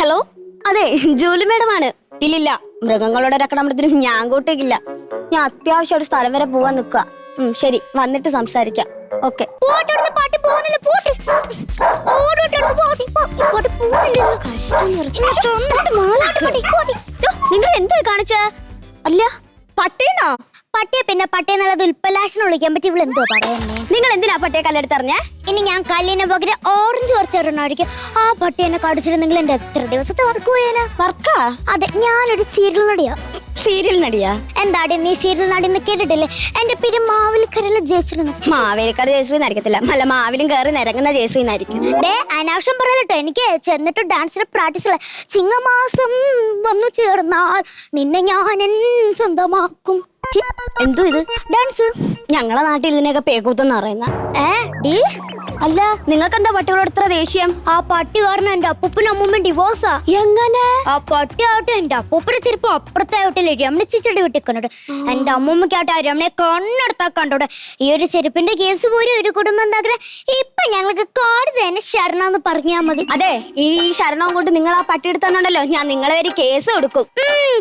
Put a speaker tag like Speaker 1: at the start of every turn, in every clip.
Speaker 1: Hello, അതെ Julie മാഡമാണ്. ഇല്ലില്ല, മൃഗങ്ങളുടെ രക്കണത്തിന് ഞാൻ കൂട്ടേക്കില്ല. ഞാൻ അത്യാവശ്യം ഒരു സ്ഥലം വരെ പോവാൻ നിക്കുക. ശരി, വന്നിട്ട് സംസാരിക്കാം. ഓക്കെ. നിങ്ങൾ എന്തോ കാണിച്ച? അല്ല, പട്ടീന്നോ?
Speaker 2: പട്ടിയെ പിന്നെ പട്ടിയെ നല്ലത് ഉൽപ്പലാശനം വിളിക്കാൻ പറ്റി. ഇവിടെ എന്തോ പറയുന്നേ?
Speaker 1: നിങ്ങൾ എന്തിനാ പട്ടിയെ കല്ലെടുത്തറിഞ്ഞേ?
Speaker 2: ഇനി ഞാൻ കല്ലിനെ പകരം ഓറഞ്ച് കുറച്ചൊരെണ്ണമായിരിക്കും. ആ പട്ടി എന്നെ കടിച്ചിരുന്നെങ്കിൽ എന്റെ എത്ര ദിവസത്തെ വർക്ക് പോയേനാ?
Speaker 1: വർക്കാ?
Speaker 2: അതെ, ഞാനൊരു സീരിയൽ നടിയാ.
Speaker 1: സീരിയൽ നടിയാ?
Speaker 2: എന്താടി നീ സീരിയൽ നടിന്ന് കേട്ടിട്ടില്ലേ? എന്റെ പേര് മാവേലിക്കരയിലെ ജയശ്രീ.
Speaker 1: മാവേലിക്കര ജയശ്രീ എന്നായിരിക്കത്തില്ല, മല്ല മാവിലും കയറി നിരങ്ങുന്ന ജയശ്രീ എന്നായിരിക്കും.
Speaker 2: അനാവശ്യം പറയല്ലോ. എനിക്ക് ചെന്നിട്ട് ഡാൻസിന് പ്രാക്ടീസ്. ചിങ്ങമാസം വന്നു ചേർന്നാൽ നിന്നെ ഞാൻ സ്വന്തമാക്കും.
Speaker 1: എന്തോ ഇത്?
Speaker 2: ഡാൻസ്.
Speaker 1: ഞങ്ങളെ നാട്ടിൽ ഇതിനെയൊക്കെ പേക്കൂത്തെന്ന് പറയുന്ന. അല്ല, നിങ്ങൾക്ക് എന്താ പട്ടികളോട് ഇത്ര ദേഷ്യം?
Speaker 2: ആ പട്ടി കാരണം എന്റെ അപ്പൂപ്പനും അമ്മൂമ്മയും ഡിവോഴ്സാ.
Speaker 1: എങ്ങനെ?
Speaker 2: ആ പട്ടി ആവട്ടെ എന്റെ അപ്പൂപ്പനെ ചെരുപ്പ് അപ്പുറത്തെ ആവട്ടെ രമണി ചേച്ചിയുടെ വീട്ടിൽ കണ്ടോടെ. എന്റെ അമ്മൂമ്മക്കാവട്ടെ ആ രമണയെ കണ്ണെടുത്താ കണ്ടോടെ. ഈ ഒരു ചെരുപ്പിന്റെ കേസ് പോലും ഒരു കുടുംബം എന്താ ഇപ്പൊ ഞങ്ങൾക്ക് കാട് തന്നെ ശരണമെന്ന് പറഞ്ഞാ മതി.
Speaker 1: അതെ, ഈ ശരണവും കൊണ്ട് നിങ്ങൾ ആ പട്ടി എടുത്തന്നുണ്ടല്ലോ, ഞാൻ നിങ്ങളെ വരെ കേസ് കൊടുക്കും.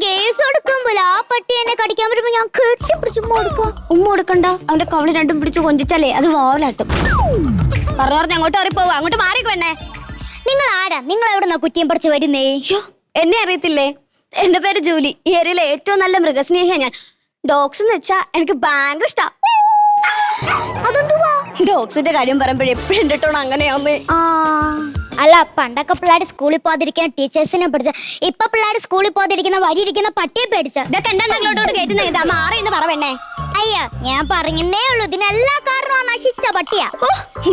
Speaker 2: കേസ് കൊടുക്കുമ്പോൾ ആ പട്ടി എന്നെ കടിക്കാൻ വരുമ്പോ ഞാൻ കെട്ടിപ്പിടിച്ച്
Speaker 1: ഉമ്മ കൊടുക്കണ്ട. അവന്റെ കവളി രണ്ടും പിടിച്ച് കൊഞ്ചിച്ചാലേ അത് വാവലാട്ടും. പറഞ്ഞ അങ്ങോട്ട് അറിപ്പോവും. അങ്ങോട്ട് മാറിക്കുവന്നെ.
Speaker 2: നിങ്ങൾ ആരാ? നിങ്ങൾ എവിടെന്നാ കുറ്റിയും പറിച്ച് വരുന്നേ?
Speaker 1: എന്നെ അറിയത്തില്ലേ? എന്റെ പേര് ജൂലി. ഈ ഏരിയയിലെ ഏറ്റവും നല്ല മൃഗസ്നേഹിയാ ഞാൻ. ഡോഗ്സ് എന്ന് വെച്ചാ എനിക്ക് ഭയങ്കര ഇഷ്ടാ.
Speaker 2: അതെന്തുവാ?
Speaker 1: ഡോഗ്സിന്റെ കാര്യം പറയുമ്പോഴേ എപ്പോഴും എന്റെ ടോൺ അങ്ങനെയാവുന്നേ.
Speaker 2: അല്ല, പണ്ടൊക്കെ പിള്ളേർ സ്കൂളിൽ പോകാതിരിക്കാൻ ടീച്ചേഴ്സിനെ പഠിച്ച. ഇപ്പൊ പിള്ളേർ സ്കൂളിൽ പോകാതിരിക്കുന്ന വരിയിരിക്കുന്ന പട്ടിയെ പേടിച്ച.
Speaker 1: ഇതൊക്കെ എന്താ അങ്ങോട്ടോട്ട് കയറ്റുന്ന? മാറിയെന്ന് പറവണ്ണേ.
Speaker 2: അയ്യോ, ഞാൻ പറഞ്ഞേ ഉള്ളൂ. ഇതിനെല്ലാ കാരണവും നശിച്ച പട്ടിയാ.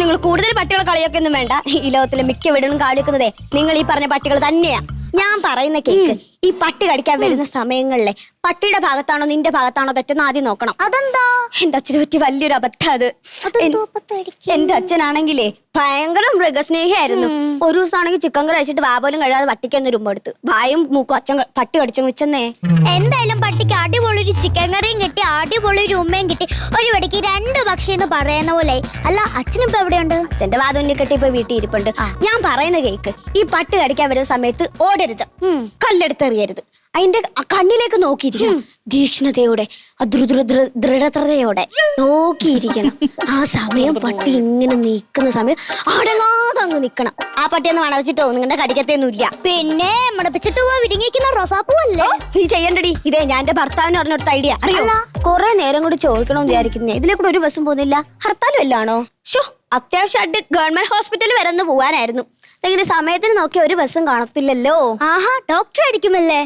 Speaker 1: നിങ്ങൾ കൂടുതൽ പട്ടികളെ കളിയൊക്കെ ഒന്നും വേണ്ട. ഈ ലോകത്തിലെ മിക്ക വീടുകളും കളിക്കുന്നതേ നിങ്ങൾ ഈ പറഞ്ഞ പട്ടികൾ തന്നെയാ. ഞാൻ പറയുന്ന കേക്ക്, ഈ പട്ടി കടിക്കാൻ വരുന്ന സമയങ്ങളിലെ പട്ടിയുടെ ഭാഗത്താണോ നിന്റെ ഭാഗത്താണോ തെറ്റെന്ന് ആദ്യം നോക്കണം.
Speaker 2: അതെന്താ?
Speaker 1: എന്റെ അച്ഛനെ പറ്റി വലിയൊരു അബദ്ധം അത്. എന്റെ അച്ഛനാണെങ്കിലേ ഭയങ്കര മൃഗസ്നേഹിയായിരുന്നു. ഒരു ദിവസമാണെങ്കിൽ ചിക്കൻ കറി കഴിച്ചിട്ട് വാ പോലും കഴിയാതെ പട്ടിക്കൊന്ന് രുമ്പ് എടുത്ത് വായും മൂക്കും അച്ഛൻ പട്ടി കടിച്ചെന്ന് വെച്ചെന്നേ.
Speaker 2: എന്തായാലും പട്ടിക്ക് അടിപൊളി ഒരു ചിക്കൻ കറിയും കിട്ടി, അടിപൊളി ഒരു ഉമ്മയും കിട്ടി. ഒരു വെടിക്ക് രണ്ട് പക്ഷി എന്ന് പറയുന്ന പോലെ. അല്ല, അച്ഛനിപ്പോ എവിടെയുണ്ട്?
Speaker 1: അച്ഛന്റെ വാതുണ്ടി കെട്ടി ഇപ്പൊ വീട്ടിൽ ഇരിപ്പുണ്ട്. ഞാൻ പറയുന്ന കേക്ക്, ഈ പട്ടി കടിക്കാൻ വരുന്ന സമയത്ത് ഓടരുത്, കല്ലെടുത്തെറിയരുത്. അതിന്റെ കണ്ണിലേക്ക് നോക്കിയിരിക്കണം. തീക്ഷ്ണതയോടെ ദൃഢതയോടെ നോക്കിയിരിക്കണം. ആ സമയം പട്ടി ഇങ്ങനെ നീക്കുന്ന സമയം അടങ്ങാതെ അങ്ങ് നിക്കണം. ആ പട്ടിയൊന്നും മണവച്ചിട്ടോ നിങ്ങളുടെ കടിക്കത്തൊന്നുമില്ല.
Speaker 2: പിന്നെ മണപ്പിച്ചിട്ട് വിരിഞ്ഞിരിക്കുന്ന റോസാപ്പൂ അല്ലേ?
Speaker 1: നീ ചെയ്യണ്ടടി. ഇതേ ഞാൻ എന്റെ ഭർത്താവിന് പറഞ്ഞെടുത്ത ഐഡിയ അറിയാം. കൊറേ നേരം കൂടി ചോദിക്കണമെന്ന് വിചാരിക്കുന്നേ. ഇതിലെ കൂടെ ഒരു ബസ്സും പോകുന്നില്ല. ഹർത്താലും എല്ലാണോ? അത്യാവശ്യമായിട്ട് ഗവൺമെന്റ് ഹോസ്പിറ്റലിൽ വരെ ഒന്ന് പോവാനായിരുന്നു. ഇങ്ങനെ സമയത്തിന് നോക്കി ഒരു ബസ്സും കാണത്തില്ലല്ലോ.
Speaker 2: ആഹാ, ഡോക്ടർ ആയിരിക്കുമല്ലേ?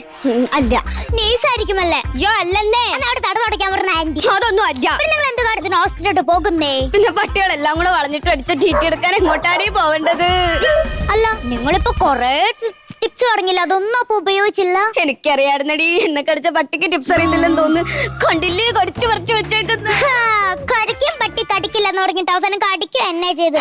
Speaker 1: അല്ല,
Speaker 2: നേഴ്സ് ആയിരിക്കുമല്ലേ?
Speaker 1: അല്ലെന്നേ.
Speaker 2: അവിടെ തട തുടയ്ക്കാൻ പറഞ്ഞ ആന്റി.
Speaker 1: അതൊന്നും അല്ല.
Speaker 2: നിങ്ങൾ എന്ത് കാര്യത്തിന് ഹോസ്പിറ്റലിലോട്ട് പോകുന്നേ?
Speaker 1: പിന്നെ പട്ടികളെല്ലാം കൂടെ വളഞ്ഞിട്ട് അടിച്ച ടീറ്റി എടുക്കാൻ എങ്ങോട്ടാണ് പോവേണ്ടത്?
Speaker 2: അല്ല, നിങ്ങളിപ്പോ കൊറേ ടിപ്സ് തുടങ്ങില്ല, അതൊന്നും അപ്പൊ ഉപയോഗിച്ചില്ല.
Speaker 1: എനിക്കറിയായിരുന്നടി, എന്നെ കടിച്ച പട്ടിക്ക് ടിപ്സ് അറിയുന്നില്ലെന്ന് തോന്നുന്നു. കണ്ടില്ലേ കടിച്ചു പറിച്ചു വെച്ചേക്കുന്ന.
Speaker 2: കടിക്കും പട്ടി കടിക്കില്ലെന്ന് പറഞ്ഞിട്ട് അവസാനം കടിക്കുക എന്നെ ചെയ്ത്.